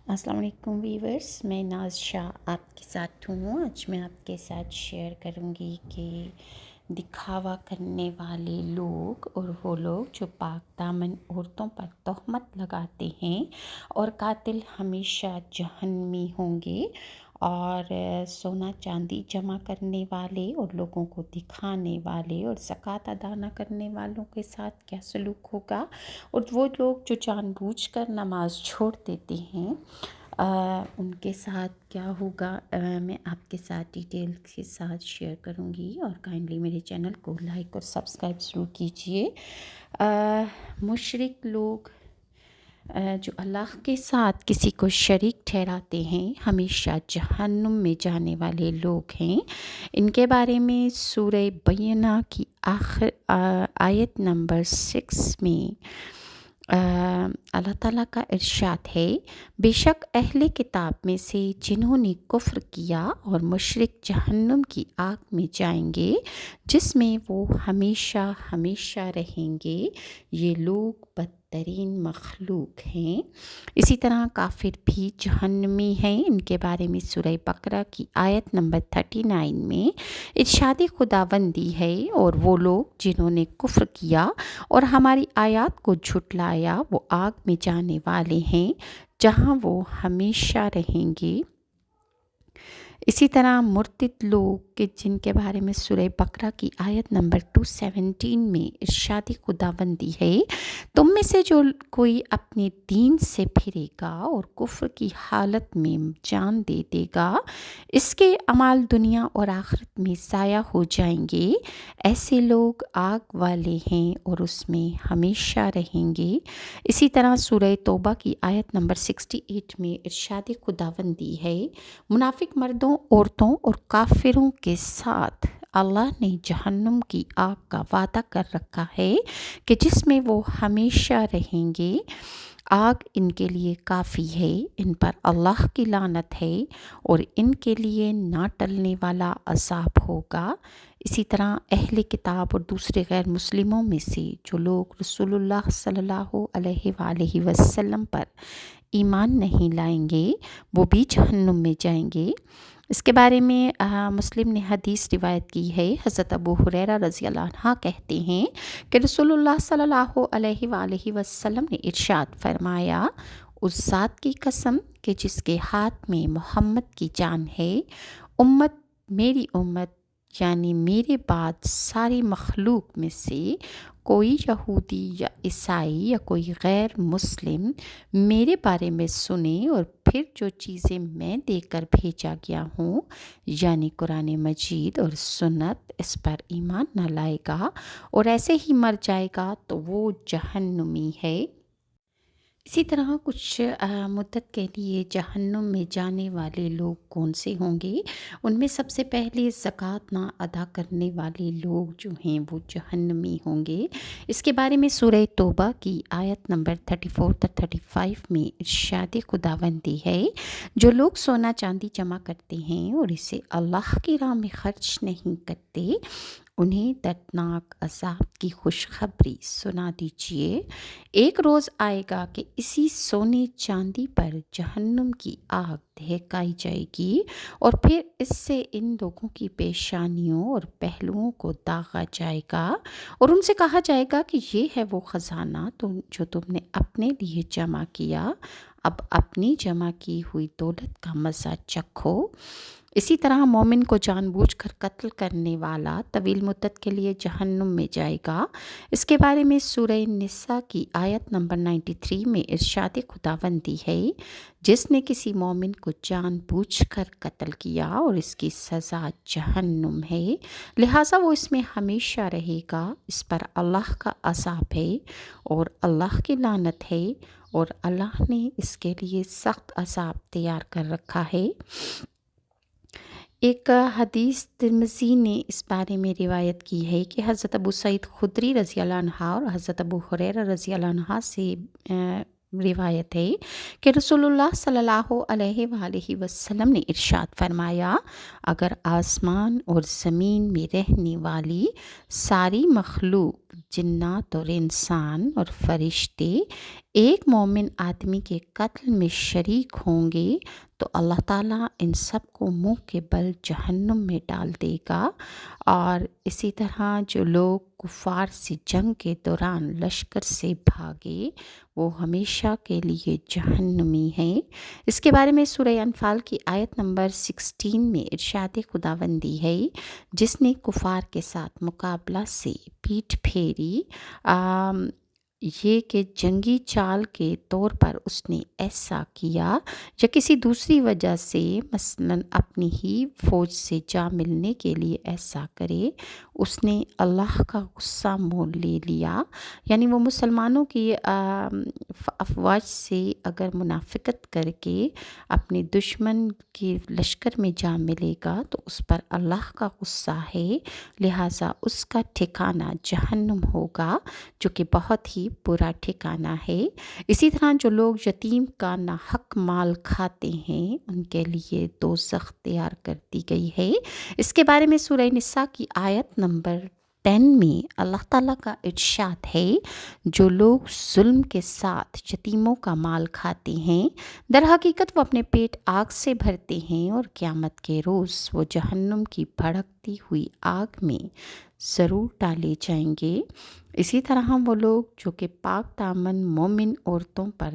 السلام علیکم ویورز، میں ناز شاہ آپ کے ساتھ ہوں۔ آج میں آپ کے ساتھ شیئر کروں گی کہ دکھاوا کرنے والے لوگ اور وہ لوگ جو پاک دامن عورتوں پر تہمت لگاتے ہیں اور قاتل ہمیشہ جہنمی ہوں گے، اور سونا چاندی جمع کرنے والے اور لوگوں کو دکھانے والے اور زکوٰۃ ادا نہ کرنے والوں کے ساتھ کیا سلوک ہوگا، اور وہ لوگ جو جان بوجھ کر نماز چھوڑ دیتے ہیں ان کے ساتھ کیا ہوگا، میں آپ کے ساتھ ڈیٹیل کے ساتھ شیئر کروں گی۔ اور کائنڈلی میرے چینل کو لائک اور سبسکرائب ضرور کیجئے۔ مشرک لوگ جو اللہ کے ساتھ کسی کو شریک ٹھہراتے ہیں ہمیشہ جہنم میں جانے والے لوگ ہیں۔ ان کے بارے میں سورہ بینہ کی آخر آیت نمبر 6 میں اللہ تعالیٰ کا ارشاد ہے، بے شک اہل کتاب میں سے جنہوں نے کفر کیا اور مشرک جہنم کی آگ میں جائیں گے جس میں وہ ہمیشہ ہمیشہ رہیں گے، یہ لوگ بدترین مخلوق ہیں۔ اسی طرح کافر بھی جہنمی ہیں۔ ان کے بارے میں سورہ بقرہ کی آیت نمبر 39 میں ارشاد خداوندی ہے، اور وہ لوگ جنہوں نے کفر کیا اور ہماری آیات کو جھٹلایا وہ آگ میں جانے والے ہیں جہاں وہ ہمیشہ رہیں گے۔ اسی طرح مرتد لوگ کہ جن کے بارے میں سورہ بقرہ کی آیت نمبر 217 میں ارشاد خداوندی ہے، تم میں سے جو کوئی اپنے دین سے پھرے گا اور کفر کی حالت میں جان دے دے گا، اس کے اعمال دنیا اور آخرت میں ضائع ہو جائیں گے۔ ایسے لوگ آگ والے ہیں اور اس میں ہمیشہ رہیں گے۔ اسی طرح سورہ توبہ کی آیت نمبر 68 میں ارشاد خداوندی ہے، منافق مردوں، عورتوں اور کافروں کے ساتھ اللہ نے جہنم کی آگ کا وعدہ کر رکھا ہے کہ جس میں وہ ہمیشہ رہیں گے۔ آگ ان کے لیے کافی ہے، ان پر اللہ کی لعنت ہے اور ان کے لیے نہ ٹلنے والا عذاب ہوگا۔ اسی طرح اہل کتاب اور دوسرے غیر مسلموں میں سے جو لوگ رسول اللہ صلی اللہ علیہ وآلہ وسلم پر ایمان نہیں لائیں گے وہ بھی جہنم میں جائیں گے۔ اس کے بارے میں مسلم نے حدیث روایت کی ہے، حضرت ابو ہریرہ رضی اللہ عنہ کہتے ہیں کہ رسول اللہ صلی اللہ علیہ وآلہ وسلم نے ارشاد فرمایا، اس ذات کی قسم کہ جس کے ہاتھ میں محمد کی جان ہے، میری امت یعنی میرے بعد ساری مخلوق میں سے کوئی یہودی یا عیسائی یا کوئی غیر مسلم میرے بارے میں سنے اور پھر جو چیزیں میں دے کر بھیجا گیا ہوں یعنی قرآن مجید اور سنت، اس پر ایمان نہ لائے گا اور ایسے ہی مر جائے گا تو وہ جہنمی ہے۔ اسی طرح کچھ مدت کے لیے جہنم میں جانے والے لوگ کون سے ہوں گے؟ ان میں سب سے پہلے زکوٰۃ نہ ادا کرنے والے لوگ جو ہیں وہ جہنمی ہوں گے۔ اس کے بارے میں سورہ توبہ کی آیت نمبر 34-35 میں ارشاد خداوندی ہے، جو لوگ سونا چاندی جمع کرتے ہیں اور اسے اللہ کی راہ میں خرچ نہیں کرتے، انہیں دردناک عذاب کی خوشخبری سنا دیجیے۔ ایک روز آئے گا کہ اسی سونے چاندی پر جہنم کی آگ دہکائی جائے گی اور پھر اس سے ان لوگوں کی پیشانیوں اور پہلوؤں کو داغا جائے گا اور ان سے کہا جائے گا کہ یہ ہے وہ خزانہ جو تم نے اپنے لیے جمع کیا، اب اپنی جمع کی ہوئی دولت کا مزہ چکھو۔ اسی طرح مومن کو جان بوجھ کر قتل کرنے والا طویل مدت کے لیے جہنم میں جائے گا۔ اس کے بارے میں سورہ نساء کی آیت نمبر 93 میں ارشاد خداوندی ہے، جس نے کسی مومن کو جان بوجھ کر قتل کیا اور اس کی سزا جہنم ہے، لہٰذا وہ اس میں ہمیشہ رہے گا، اس پر اللہ کا عذاب ہے اور اللہ کی لعنت ہے اور اللہ نے اس کے لیے سخت عذاب تیار کر رکھا ہے۔ ایک حدیث ترمذی نے اس بارے میں روایت کی ہے کہ حضرت ابو سعید خدری رضی اللہ عنہ اور حضرت ابو ہریرہ رضی اللہ عنہ سے روایت ہے کہ رسول صلی اللہ علیہ وسلم نے ارشاد فرمایا، اگر آسمان اور زمین میں رہنے والی ساری مخلوق، جنات اور انسان اور فرشتے ایک مومن آدمی کے قتل میں شریک ہوں گے تو اللہ تعالیٰ ان سب کو منہ کے بل جہنم میں ڈال دے گا۔ اور اسی طرح جو لوگ کفار سے جنگ کے دوران لشکر سے بھاگے وہ ہمیشہ کے لیے جہنمی ہیں۔ اس کے بارے میں سورہ انفال کی آیت نمبر 16 میں ارشاد خداوندی ہے، جس نے کفار کے ساتھ مقابلہ سے پیٹھ پھیری، یہ کہ جنگی چال کے طور پر اس نے ایسا کیا یا کسی دوسری وجہ سے، مثلاً اپنی ہی فوج سے جا ملنے کے لیے ایسا کرے، اس نے اللہ کا غصہ مول لے لیا۔ یعنی وہ مسلمانوں کی افواج سے اگر منافقت کر کے اپنے دشمن کے لشکر میں جا ملے گا تو اس پر اللہ کا غصہ ہے، لہٰذا اس کا ٹھکانہ جہنم ہوگا، جو کہ بہت ہی برا ٹھکانہ ہے۔ اسی طرح جو لوگ یتیم کا ناحق مال کھاتے ہیں ان کے لیے دوزخ تیار کر دی گئی ہے۔ اس کے بارے میں سورہ نساء کی آیت نمبر 10 میں اللہ تعالیٰ کا ارشاد ہے، جو لوگ ظلم کے ساتھ یتیموں کا مال کھاتے ہیں در حقیقت وہ اپنے پیٹ آگ سے بھرتے ہیں اور قیامت کے روز وہ جہنم کی بھڑکتی ہوئی آگ میں ضرور ڈالے جائیں گے۔ اسی طرح وہ لوگ جو کہ پاک دامن مومن عورتوں پر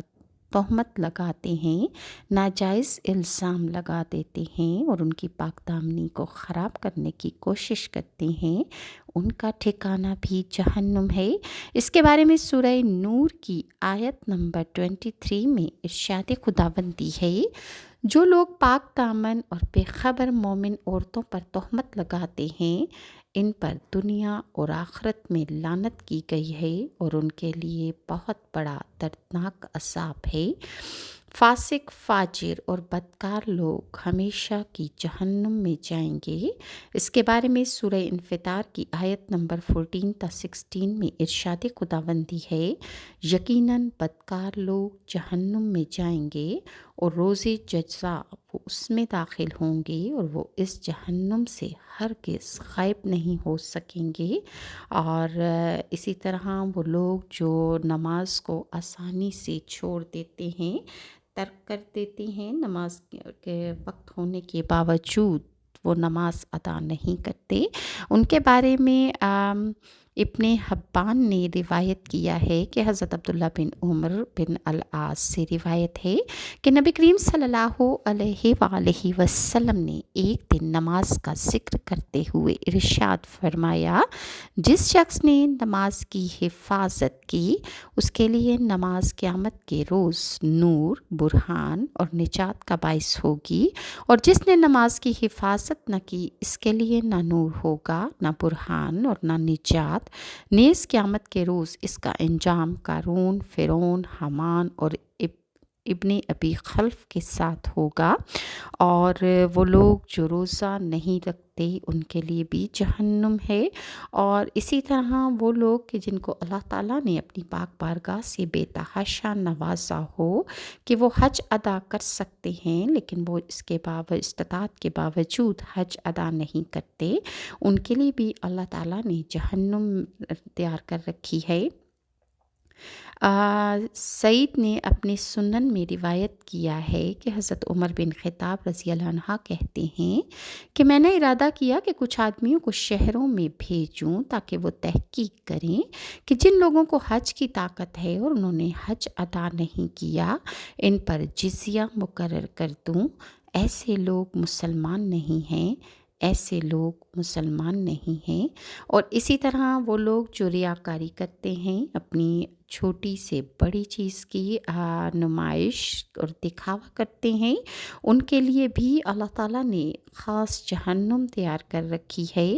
تہمت لگاتے ہیں، ناجائز الزام لگا دیتے ہیں اور ان کی پاک دامنی کو خراب کرنے کی کوشش کرتے ہیں، ان کا ٹھکانہ بھی جہنم ہے۔ اس کے بارے میں سورہ نور کی آیت نمبر 23 میں ارشاد خداوندی ہے، جو لوگ پاک دامن اور بے خبر مومن عورتوں پر تہمت لگاتے ہیں ان پر دنیا اور آخرت میں لعنت کی گئی ہے اور ان کے لیے بہت بڑا دردناک عذاب ہے۔ فاسق، فاجر اور بدکار لوگ ہمیشہ کی جہنم میں جائیں گے۔ اس کے بارے میں سورہ انفطار کی آیت نمبر 14 تا 16 میں ارشاد خداوندی ہے، یقیناً بدکار لوگ جہنم میں جائیں گے اور روز جزا وہ اس میں داخل ہوں گے اور وہ اس جہنم سے ہرگز غائب نہیں ہو سکیں گے۔ اور اسی طرح وہ لوگ جو نماز کو آسانی سے چھوڑ دیتے ہیں، ترک کر دیتے ہیں، نماز کے وقت ہونے کے باوجود وہ نماز ادا نہیں کرتے، ان کے بارے میں ابن حبان نے روایت کیا ہے کہ حضرت عبداللہ بن عمر بن العاص سے روایت ہے کہ نبی کریم صلی اللہ علیہ وآلہ وسلم نے ایک دن نماز کا ذکر کرتے ہوئے ارشاد فرمایا، جس شخص نے نماز کی حفاظت کی اس کے لیے نماز قیامت کے روز نور، برہان اور نجات کا باعث ہوگی، اور جس نے نماز کی حفاظت نہ کی اس کے لیے نہ نور ہوگا، نہ برہان اور نہ نجات، نیز قیامت کے روز اس کا انجام قارون، فرعون، حامان اور ابن ابی خلف کے ساتھ ہوگا۔ اور وہ لوگ جو روزہ نہیں رکھتے ان کے لیے بھی جہنم ہے۔ اور اسی طرح وہ لوگ کہ جن کو اللہ تعالیٰ نے اپنی پاک بارگاہ سے بے تحاشا نوازا ہو کہ وہ حج ادا کر سکتے ہیں لیکن وہ اس کے استطاعت کے باوجود حج ادا نہیں کرتے، ان کے لیے بھی اللہ تعالیٰ نے جہنم تیار کر رکھی ہے۔ سعید نے اپنے سنن میں روایت کیا ہے کہ حضرت عمر بن خطاب رضی اللہ عنہ کہتے ہیں کہ میں نے ارادہ کیا کہ کچھ آدمیوں کو شہروں میں بھیجوں تاکہ وہ تحقیق کریں کہ جن لوگوں کو حج کی طاقت ہے اور انہوں نے حج ادا نہیں کیا ان پر جزیہ مقرر کر دوں۔ ایسے لوگ مسلمان نہیں ہیں، ایسے لوگ مسلمان نہیں ہیں۔ اور اسی طرح وہ لوگ جو ریاکاری کرتے ہیں، اپنی چھوٹی سے بڑی چیز کی نمائش اور دکھاوا کرتے ہیں، ان کے لیے بھی اللہ تعالیٰ نے خاص جہنم تیار کر رکھی ہے۔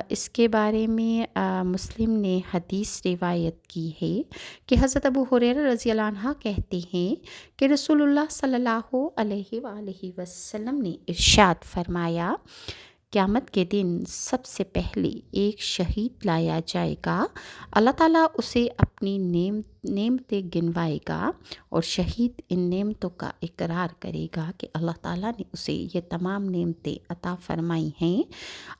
اس کے بارے میں مسلم نے حدیث روایت کی ہے کہ حضرت ابو ہریرہ رضی اللہ عنہ کہتے ہیں کہ رسول اللہ صلی اللہ علیہ وآلہ وسلم نے ارشاد فرمایا قیامت کے دن سب سے پہلے ایک شہید لایا جائے گا۔ اللہ تعالیٰ اسے اپنی نعمتیں گنوائے گا اور شہید ان نعمتوں کا اقرار کرے گا کہ اللہ تعالیٰ نے اسے یہ تمام نعمتیں عطا فرمائی ہیں۔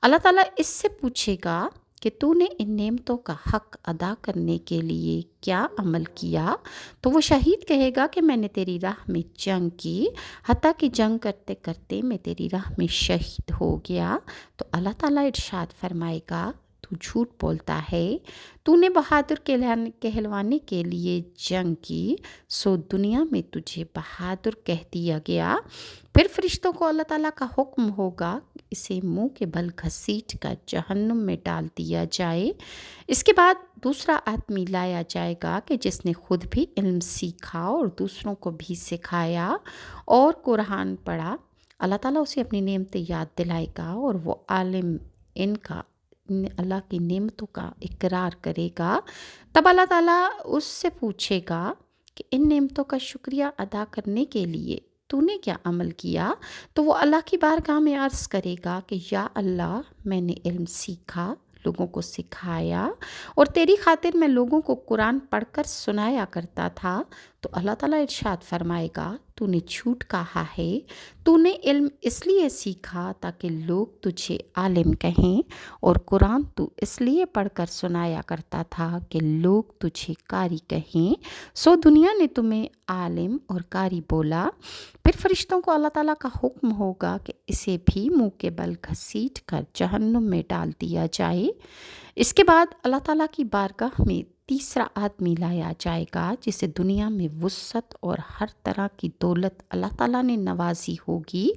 اللہ تعالیٰ اس سے پوچھے گا کہ تو نے ان نعمتوں کا حق ادا کرنے کے لیے کیا عمل کیا؟ تو وہ شہید کہے گا کہ میں نے تیری راہ میں جنگ کی، حتیٰ کہ جنگ کرتے کرتے میں تیری راہ میں شہید ہو گیا۔ تو اللہ تعالیٰ ارشاد فرمائے گا تو جھوٹ بولتا ہے، تو نے بہادر کہلوانے کے لیے جنگ کی، سو دنیا میں تجھے بہادر کہہ دیا گیا۔ پھر فرشتوں کو اللہ تعالیٰ کا حکم ہوگا اسے منہ کے بل گھسیٹ کر جہنم میں ڈال دیا جائے۔ اس کے بعد دوسرا آدمی لایا جائے گا کہ جس نے خود بھی علم سیکھا اور دوسروں کو بھی سکھایا اور قرآن پڑھا۔ اللہ تعالیٰ اسے اپنی نعمتیں یاد دلائے گا اور وہ عالم اللہ کی نعمتوں کا اقرار کرے گا۔ تب اللہ تعالیٰ اس سے پوچھے گا کہ ان نعمتوں کا شکریہ ادا کرنے کے لیے تو نے کیا عمل کیا؟ تو وہ اللہ کی بارگاہ میں عرض کرے گا کہ یا اللہ، میں نے علم سیکھا، لوگوں کو سکھایا اور تیری خاطر میں لوگوں کو قرآن پڑھ کر سنایا کرتا تھا۔ تو اللہ تعالیٰ ارشاد فرمائے گا تو نے جھوٹ کہا ہے، تو نے علم اس لیے سیکھا تاکہ لوگ تجھے عالم کہیں، اور قرآن تو اس لیے پڑھ کر سنایا کرتا تھا کہ لوگ تجھے قاری کہیں، سو دنیا نے تمہیں عالم اور قاری بولا۔ پھر فرشتوں کو اللہ تعالیٰ کا حکم ہوگا کہ اسے بھی منہ کے بل گھسیٹ کر جہنم میں ڈال دیا جائے۔ اس کے بعد اللہ تعالیٰ کی بارگاہ میں تیسرا آدمی لایا جائے گا جسے دنیا میں وسعت اور ہر طرح کی دولت اللہ تعالیٰ نے نوازی ہوگی،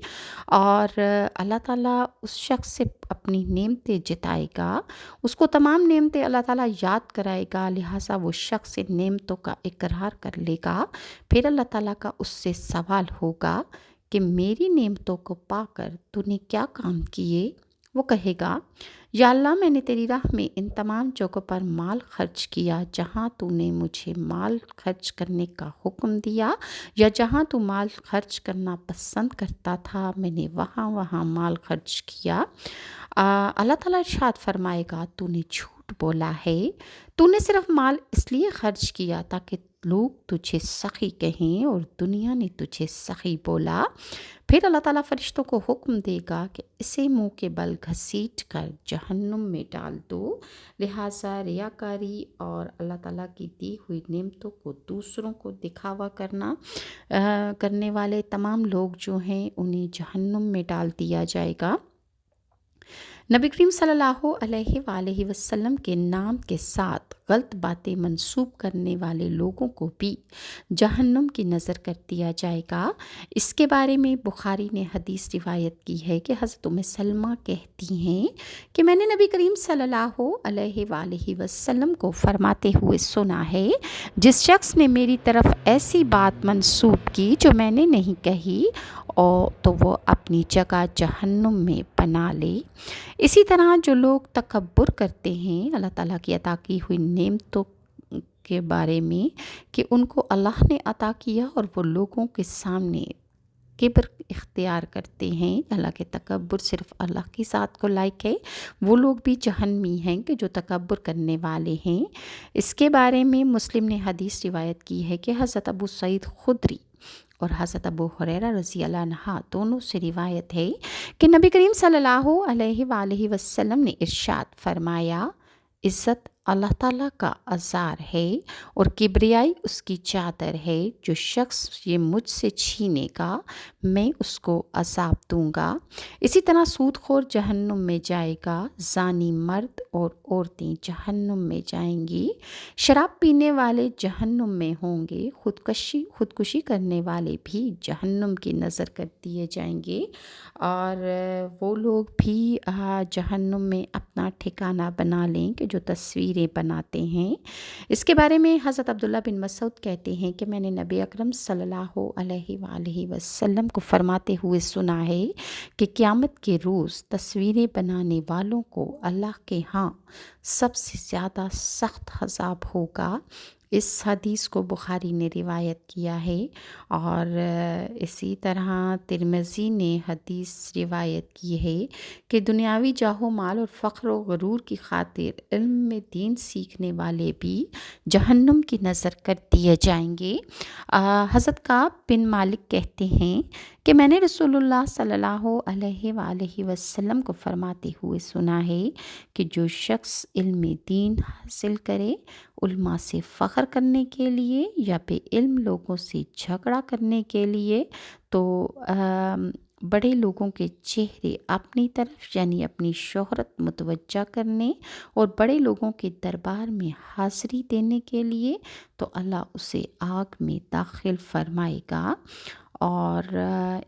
اور اللہ تعالیٰ اس شخص سے اپنی نعمتیں جتائے گا، اس کو تمام نعمتیں اللہ تعالیٰ یاد کرائے گا، لہٰذا وہ شخص ان نعمتوں کا اقرار کر لے گا۔ پھر اللہ تعالیٰ کا اس سے سوال ہوگا کہ میری نعمتوں کو پا کر تو نے کیا کام کیے؟ وہ کہے گا یا اللہ، میں نے تیری راہ میں ان تمام جگہوں پر مال خرچ کیا جہاں تو نے مجھے مال خرچ کرنے کا حکم دیا، یا جہاں تو مال خرچ کرنا پسند کرتا تھا میں نے وہاں مال خرچ کیا۔ اللہ تعالیٰ ارشاد فرمائے گا تو نے جھوٹ بولا ہے، تو نے صرف مال اس لیے خرچ کیا تاکہ لوگ تجھے سخی کہیں اور دنیا نے تجھے سخی بولا۔ پھر اللہ تعالیٰ فرشتوں کو حکم دے گا کہ اسے منہ کے بل گھسیٹ کر جہنم میں ڈال دو۔ لہٰذا ریاکاری اور اللہ تعالیٰ کی دی ہوئی نعمتوں کو دوسروں کو دکھاوا کرنے والے تمام لوگ جو ہیں انہیں جہنم میں ڈال دیا جائے گا۔ نبی کریم صلی اللہ علیہ وآلہ وسلم کے نام کے ساتھ غلط باتیں منسوب کرنے والے لوگوں کو بھی جہنم کی نظر کر دیا جائے گا۔ اس کے بارے میں بخاری نے حدیث روایت کی ہے کہ حضرت ام سلمہ کہتی ہیں کہ میں نے نبی کریم صلی اللہ علیہ وآلہ وسلم کو فرماتے ہوئے سنا ہے، جس شخص نے میری طرف ایسی بات منسوب کی جو میں نے نہیں کہی تو وہ اپنی جگہ جہنم میں بنا لے۔ اسی طرح جو لوگ تکبر کرتے ہیں اللہ تعالیٰ کی عطا کی ہوئی نعمتوں کے بارے میں کہ ان کو اللہ نے عطا کیا، اور وہ لوگوں کے سامنے کبر اختیار کرتے ہیں، حالانکہ تکبر صرف اللہ کی ذات کو لائق ہے، وہ لوگ بھی جہنمی ہیں کہ جو تکبر کرنے والے ہیں۔ اس کے بارے میں مسلم نے حدیث روایت کی ہے کہ حضرت ابو سعید خدری اور حضرت ابو ہریرہ رضی اللہ عنہ دونوں سے روایت ہے کہ نبی کریم صلی اللہ علیہ وآلہ وسلم نے ارشاد فرمایا، عزت اللہ تعالیٰ کا ازار ہے اور کبریائی اس کی چادر ہے، جو شخص یہ مجھ سے چھینے گا میں اس کو عذاب دوں گا۔ اسی طرح سود خور جہنم میں جائے گا، زانی مرد اور عورتیں جہنم میں جائیں گی، شراب پینے والے جہنم میں ہوں گے، خودکشی کرنے والے بھی جہنم کی نظر کر دیے جائیں گے، اور وہ لوگ بھی جہنم میں اپنا ٹھکانہ بنا لیں کہ جو تصویریں بناتے ہیں۔ اس کے بارے میں حضرت عبداللہ بن مسعود کہتے ہیں کہ میں نے نبی اکرم صلی اللہ علیہ وآلہ وسلم کو فرماتے ہوئے سنا ہے کہ قیامت کے روز تصویریں بنانے والوں کو اللہ کے ہاں سب سے زیادہ سخت عذاب ہوگا، اس حدیث کو بخاری نے روایت کیا ہے، اور اسی طرح ترمذی نے حدیث روایت کی ہے کہ دنیاوی جاہ و مال اور فخر و غرور کی خاطر علم میں دین سیکھنے والے بھی جہنم کی نظر کر دیے جائیں گے۔ حضرت کعب بن مالک کہتے ہیں کہ میں نے رسول اللہ صلی اللہ علیہ وآلہ وسلم کو فرماتے ہوئے سنا ہے کہ جو شخص علم دین حاصل کرے علماء سے فخر کرنے کے لیے یا بے علم لوگوں سے جھگڑا کرنے کے لیے، تو بڑے لوگوں کے چہرے اپنی طرف یعنی اپنی شہرت متوجہ کرنے اور بڑے لوگوں کے دربار میں حاضری دینے کے لیے، تو اللہ اسے آگ میں داخل فرمائے گا۔ اور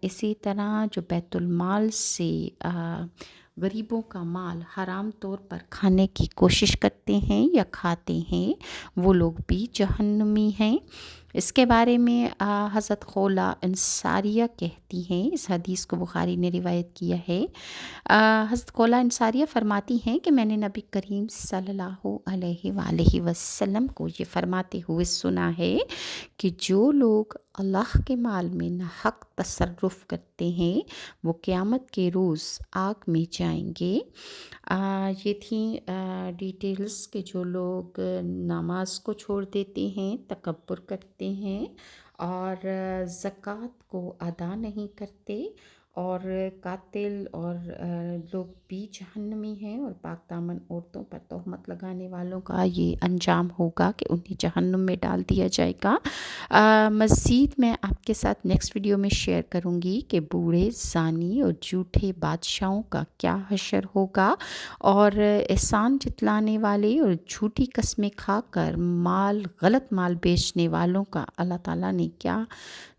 اسی طرح جو بیت المال سے غریبوں کا مال حرام طور پر کھانے کی کوشش کرتے ہیں یا کھاتے ہیں، وہ لوگ بھی جہنمی ہیں۔ اس کے بارے میں حضرت خولہ انصاریہ کہتی ہیں، اس حدیث کو بخاری نے روایت کیا ہے۔ حضرت خولہ انصاریہ فرماتی ہیں کہ میں نے نبی کریم صلی اللہ علیہ وآلہ وسلم کو یہ فرماتے ہوئے سنا ہے کہ جو لوگ اللہ کے مال میں ناحق تصرف کرتے ہیں وہ قیامت کے روز آگ میں جائیں گے۔ یہ تھیں ڈیٹیلز کہ جو لوگ نماز کو چھوڑ دیتے ہیں، تکبر کرتے ہیں اور زکوٰۃ کو ادا نہیں کرتے، اور قاتل اور لوگ بھی جہنمی ہیں، اور پاک دامن عورتوں پر تہمت لگانے والوں کا یہ انجام ہوگا کہ انہیں جہنم میں ڈال دیا جائے گا۔ مزید میں آپ کے ساتھ نیکسٹ ویڈیو میں شیئر کروں گی کہ بوڑھے، زانی اور جھوٹے بادشاہوں کا کیا حشر ہوگا، اور احسان جتلانے والے اور جھوٹی قسمیں کھا کر غلط مال بیچنے والوں کا اللہ تعالیٰ نے کیا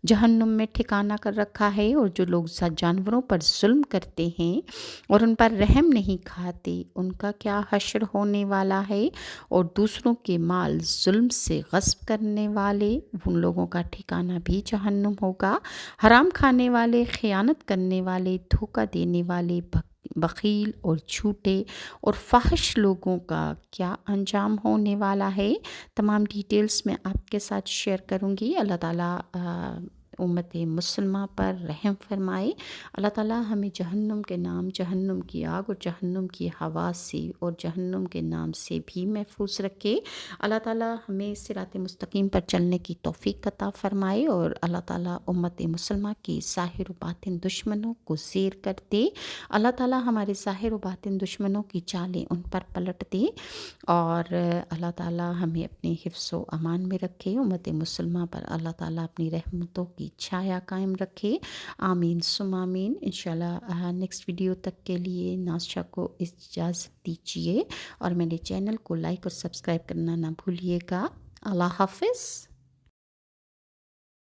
جہنم میں ٹھکانہ کر رکھا ہے، اور جو لوگ جانوروں پر ظلم کرتے ہیں اور ان پر رحم نہیں کھاتے ان کا کیا حشر ہونے والا ہے، اور دوسروں کے مال ظلم سے غصب کرنے والے ان لوگوں کا ٹھکانہ بھی جہنم ہوگا۔ حرام کھانے والے، خیانت کرنے والے، دھوکہ دینے والے، بخیل اور جھوٹے اور فحش لوگوں کا کیا انجام ہونے والا ہے، تمام ڈیٹیلز میں آپ کے ساتھ شیئر کروں گی۔ اللہ تعالیٰ امت مسلمہ پر رحم فرمائے۔ اللہ تعالیٰ ہمیں جہنم کے نام، جہنم کی آگ اور جہنم کی ہوا سے اور جہنم کے نام سے بھی محفوظ رکھے۔ اللہ تعالیٰ ہمیں صراط مستقیم پر چلنے کی توفیق عطا فرمائے، اور اللہ تعالیٰ امت مسلمہ کی ظاہر و باطن دشمنوں کو زیر کر دے۔ اللہ تعالیٰ ہمارے ظاہر و باطن دشمنوں کی چالیں ان پر پلٹ دے، اور اللہ تعالیٰ ہمیں اپنے حفظ و امان میں رکھے۔ امت مسلمہ پر اللہ تعالیٰ اپنی رحمتوں کی چھایا قائم رکھے، آمین ثم آمین۔ انشاءاللہ نیکسٹ ویڈیو تک کے لیے نازشہ کو اجازت دیجیے، اور میرے چینل کو لائک اور سبسکرائب کرنا نہ بھولیے گا۔ اللہ حافظ۔